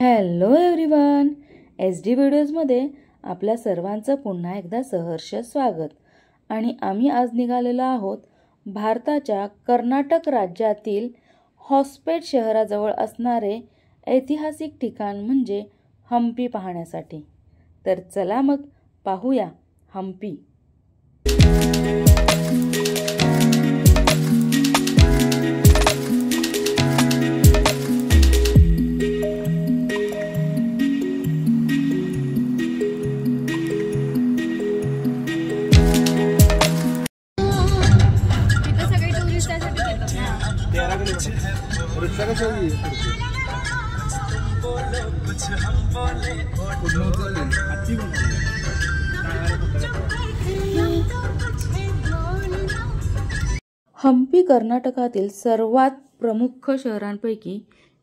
Hello everyone, SD व्हिडिओजमध्ये आपल्या सर्वांचं पुन्हा एकदा सहर्ष स्वागत. आणि आम्ही आज निघालेलो आहोत भारताच्या कर्नाटक राज्यातील होसपेट शहराजवळ असणारे ऐतिहासिक ठिकाण म्हणजे हम्पी पाहण्यासाठी. तर चला मग पाहूया हम्पी. हम्पी कर्नाटकातील सर्वात प्रमुख शहरांपैकी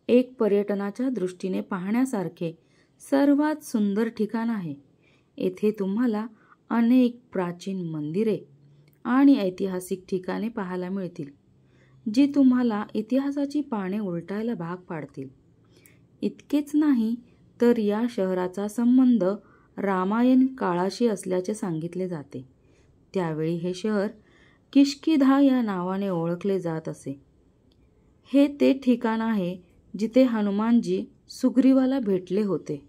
एक पर्यटनाच्या दृष्टीने पाहण्यासारखे सर्वात सुंदर ठिकाण आहे. येथे तुम्हाला अनेक प्राचीन मंदिरे आणि ऐतिहासिक ठिकाणे पाहायला मिळतील, जी तुम्हाला इतिहासाची पाने उलटायला भाग पाडतील. इतकेच नाही तर या शहराचा संबंध रामायण काळाशी असल्याचे सांगितले जाते. त्यावेळी हे शहर किष्किंधा या नावाने ओळखले जात असे. हे ते ठिकाण आहे जिथे हनुमानजी सुग्रीवाला भेटले होते.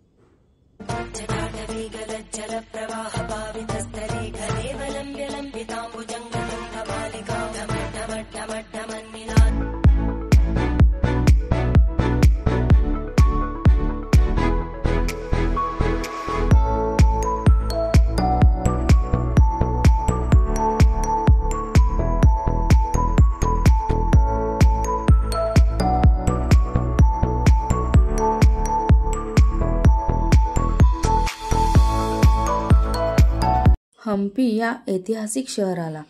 हम्पी या ऐतिहासिक शहराला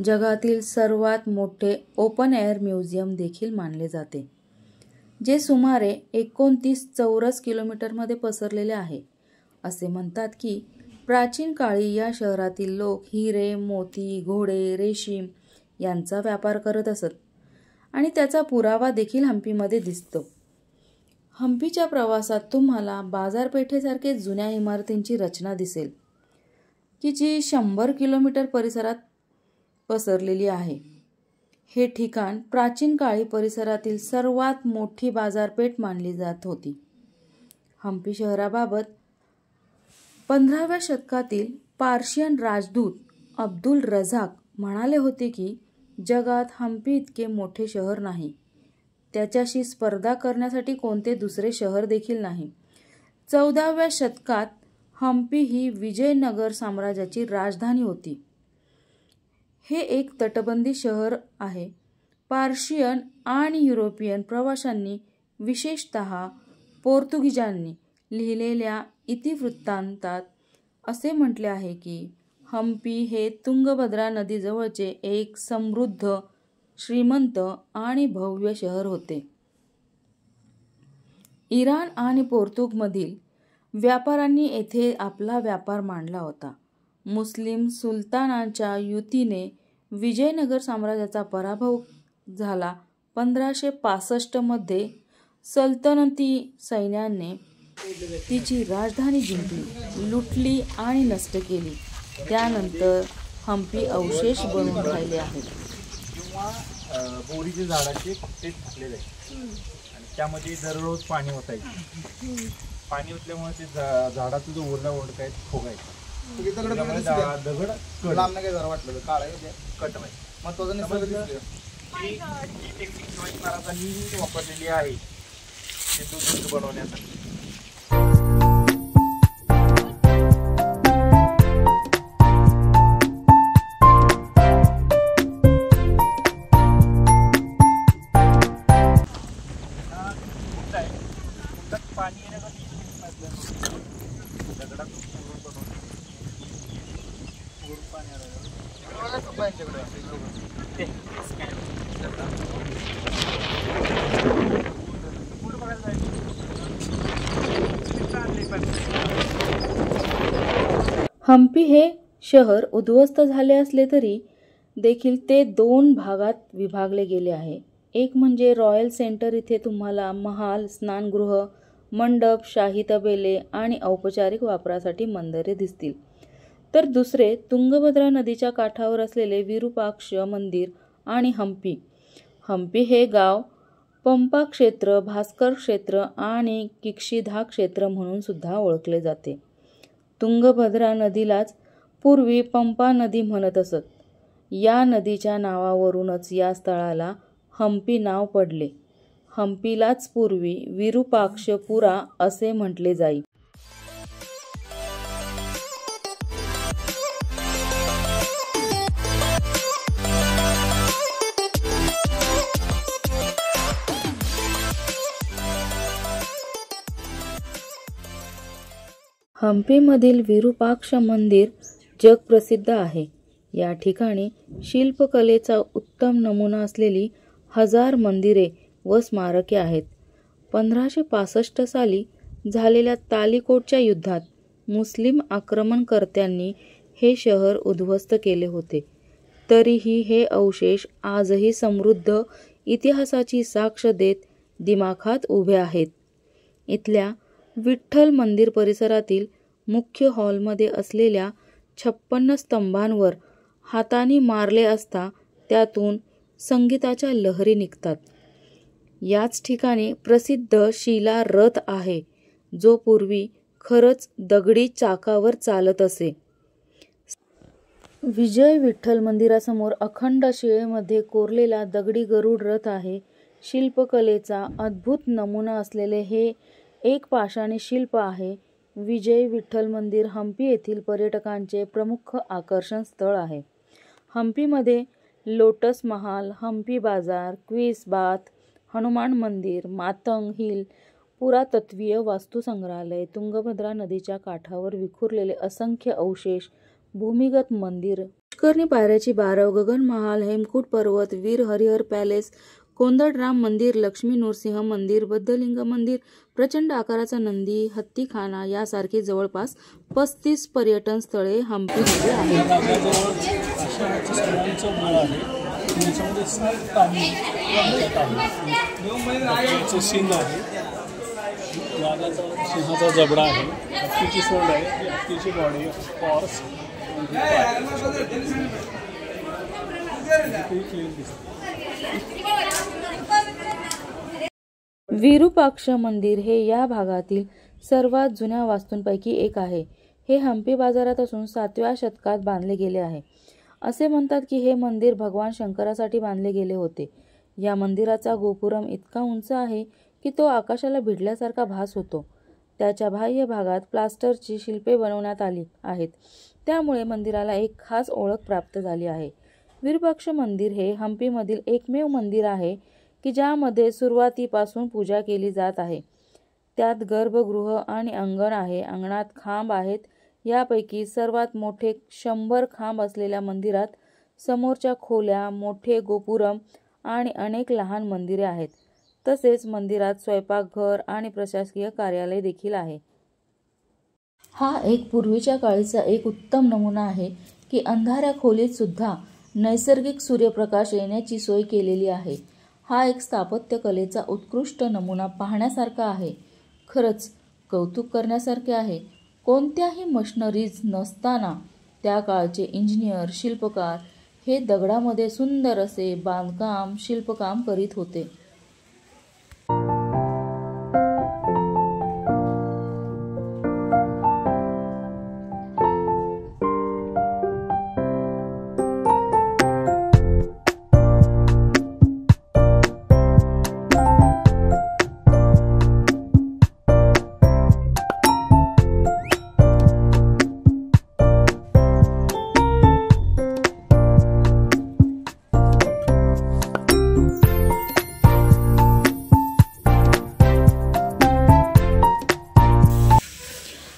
जगातील सर्वात मोठे ओपन एअर म्युझियम देखील मानले जाते, जे सुमारे 29 चौरस किलोमीटरमध्ये पसरलेले आहे. असे म्हणतात की प्राचीन काळी या शहरातील लोक हिरे, मोती, घोडे, रेशीम यांचा व्यापार करत असत आणि त्याचा पुरावा देखील हम्पीमध्ये दिसतो. हम्पीच्या प्रवासात तुम्हाला बाजारपेठेसारखे जुन्या इमारतींची रचना दिसेल की जी 100 किलोमीटर परिसरात पसरलेली आहे. हे ठिकाण प्राचीन काळी परिसरातील सर्वात मोठी बाजारपेठ मानली जात होती. हम्पी शहराबाबत 15व्या शतकातील पार्शियन राजदूत अब्दुल रझाक म्हणाले होते की जगात हम्पी इतके मोठे शहर नाही, त्याच्याशी स्पर्धा करण्यासाठी कोणते दुसरे शहर देखील नाही. 14व्या शतकात हम्पी ही विजयनगर साम्राज्याची राजधानी होती. हे एक तटबंदी शहर आहे. पार्शियन आणि युरोपियन प्रवाशांनी, विशेषतः पोर्तुगीजांनी लिहिलेल्या इतिवृत्तांतात असे म्हटले आहे की हम्पी हे तुंगभद्रा नदीजवळचे एक समृद्ध, श्रीमंत आणि भव्य शहर होते. इराण आणि पोर्तुगमधील व्यापाऱ्यांनी येथे आपला व्यापार मांडला होता. मुस्लिम सुलतानांच्या युतीने विजयनगर साम्राज्याचा पराभव झाला. 1565 मध्ये सल्तनती सैन्याने तिची राजधानी जिंकली, लुटली आणि नष्ट केली. त्यानंतर हम्पी अवशेष बनून राहिले आहेत. किंवा बोरीच्या झाडाचे ते टाकलेले आहेत आणि त्यामध्ये दररोज पाणी ओतायचं. पाणी ओतल्यामुळे ते झाडाचा जो ओरडा ओढका आहे फुगायचा. दगड लांब नाही जरा वाटलं काळा कट नाही मग तो टेक्निक महाराजांनी वापरलेली आहे ते दूध बनवण्यासाठी. पाणी येण्यासाठी दगडात पाणी हम्पी हे शहर उद्ध्वस्त झाले असले तरी देखील ते 2 भागात विभागले गेले आहे. एक म्हणजे रॉयल सेंटर, इथे तुम्हाला महाल, स्नानगृह मंडप, शाही तबेले आणि औपचारिक वापरासाठी मंदिरे दिसतील. तर दुसरे तुंगभद्रा नदीच्या काठावर असलेले विरूपाक्ष मंदिर आणि हंपी. हंपी हे गाव पंपा क्षेत्र, भास्कर क्षेत्र आणि किक्षिधा क्षेत्र म्हणून सुद्धा ओळखले जाते. तुंगभद्रा नदीलाच पूर्वी पंपा नदी म्हणत असत. या नदीच्या नावावरूनच या स्थळाला हंपी नाव पडले. हंपीलाच पूर्वी विरूपाक्षपुरा असे म्हटले जाई. हंपीमधील विरूपाक्ष मंदिर जगप्रसिद्ध आहे. या ठिकाणी शिल्पकलेचा उत्तम नमुना असलेली 1000 मंदिरे व स्मारके आहेत. 1565 साली झालेल्या तालिकोटच्या युद्धात मुस्लिम आक्रमणकर्त्यांनी हे शहर उद्ध्वस्त केले होते. तरीही हे अवशेष आजही समृद्ध इतिहासाची साक्ष देत दिमाखात उभे आहेत. इथल्या विठ्ठल मंदिर परिसरातील मुख्य हॉलमध्ये असलेल्या 56 स्तंभांवर हातांनी मारले असता त्यातून संगीताच्या लहरी निघतात. याच ठिकाणी प्रसिद्ध शिला रथ आहे, जो पूर्वी खरंच दगडी चाकावर चालत असे. विजय विठ्ठल मंदिरासमोर अखंड शिळेमध्ये कोरलेला दगडी गरुड रथ आहे. शिल्पकलेचा अद्भुत नमुना असलेले हे एक पाषाणी शिल्प आहे. विजय विठ्ठल मंदिर हंपी येथील पर्यटकांचे प्रमुख आकर्षण स्थळ आहे. हंपीमध्ये लोटस महाल, हंपी बाजार, क्वीस बाथ, हनुमान मंदिर, मातंग हिल, पुरातत्वीय वास्तुसंग्रहालय, तुंगभद्रा नदीच्या काठावर विखुरलेले असंख्य अवशेष, भूमिगत मंदिर, पुष्करणी पायऱ्याची बारव, गगन महाल, हेमकूट पर्वत, वीर हरिहर पॅलेस, कोंदडराम मंदिर, लक्ष्मी नृसिंह मंदिर, बद्धलिंग मंदिर, प्रचंड आकाराचा नंदी, हत्तीखाना यासारखी जवळपास 35 पर्यटन स्थळे हंपीमध्ये आहेत. सिंहाचा जबडा आहे, हत्तीची सोंड आहे, हत्तीची बॉडी, हॉर्स विरूपाक्ष मंदिर हे या भागातील सर्वात जुन्या वास्तूंपैकी एक आहे. हे हंपी बाजारात असून 7व्या शतकात बांधले गेले आहे. असे म्हणतात की हे मंदिर भगवान शंकरासाठी बांधले गेले होते. या मंदिराचा गोपुरम इतका उंच आहे की तो आकाशाला भिडल्यासारखा भास होतो. त्याच्या बाह्य भागात प्लास्टरची शिल्पे बनवण्यात आली आहेत, त्यामुळे मंदिराला एक खास ओळख प्राप्त झाली आहे. विरूपाक्ष मंदिर हे हंपीमधील एकमेव मंदिर आहे की ज्यामध्ये सुरुवातीपासून पूजा केली जात आहे. त्यात गर्भगृह आणि अंगण आहे. अंगणात खांब आहेत. यापैकी सर्वात मोठे 100 खांब असलेल्या मंदिरात समोरच्या खोल्या, मोठे गोपुरम आणि अनेक लहान मंदिरे आहेत. तसेच मंदिरात स्वयंपाकघर आणि प्रशासकीय कार्यालय देखील आहे. हा एक पूर्वीच्या काळीचा एक उत्तम नमुना आहे की अंधाऱ्या खोलीत सुद्धा नैसर्गिक सूर्यप्रकाश येण्याची सोय केलेली आहे. हा एक स्थापत्य कलेचा उत्कृष्ट नमुना पाहण्यासारखा आहे. खरंच कौतुक करण्यासारखे आहे. कोणत्याही मशनरीज नसताना त्या काळचे इंजिनियर, शिल्पकार हे दगडामध्ये सुंदर असे बांधकाम, शिल्पकाम करीत होते.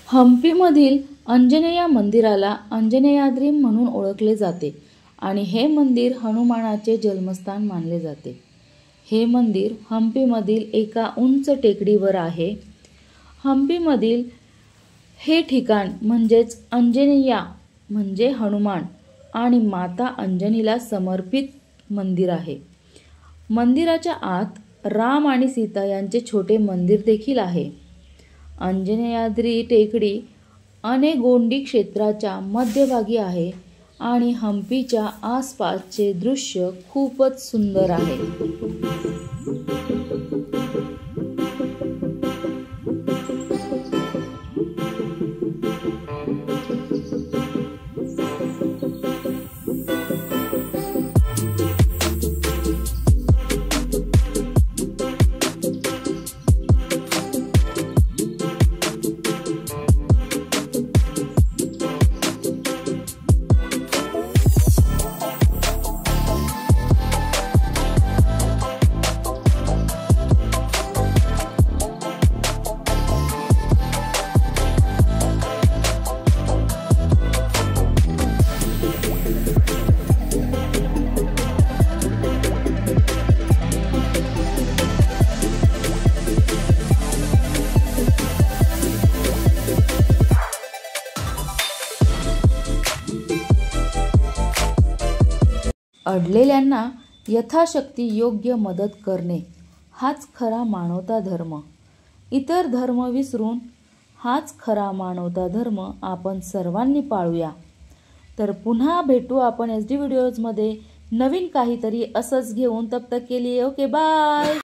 हंपीमधील अंजनेया मंदिराला अंजनेयाद्री म्हणून ओळखले जाते आणि हे मंदिर हनुमानाचे जन्मस्थान मानले जाते. हे मंदिर हंपीमधील एका उंच टेकडीवर आहे. हंपीमधील हे ठिकाण म्हणजेच अंजनेया म्हणजे हनुमान आणि माता अंजनीला समर्पित मंदिर आहे. मंदिराच्या आत राम आणि सीता यांचे छोटे मंदिर देखील आहे. अंजनेयाद्री टेकडी अनेगोंडी क्षेत्राच्या मध्यभागी आहे आणि हम्पीच्या आसपासचे दृश्य खूपच सुंदर आहे. अडलेल्यांना यथाशक्ती योग्य मदत करणे हाच खरा मानवता धर्म. इतर धर्म विसरून हाच खरा मानवता धर्म आपण सर्वांनी पाळूया. तर पुन्हा भेटू आपण SD व्हिडिओजमध्ये नवीन काहीतरी असंच घेऊन. तब तक के लिए ओके बाय.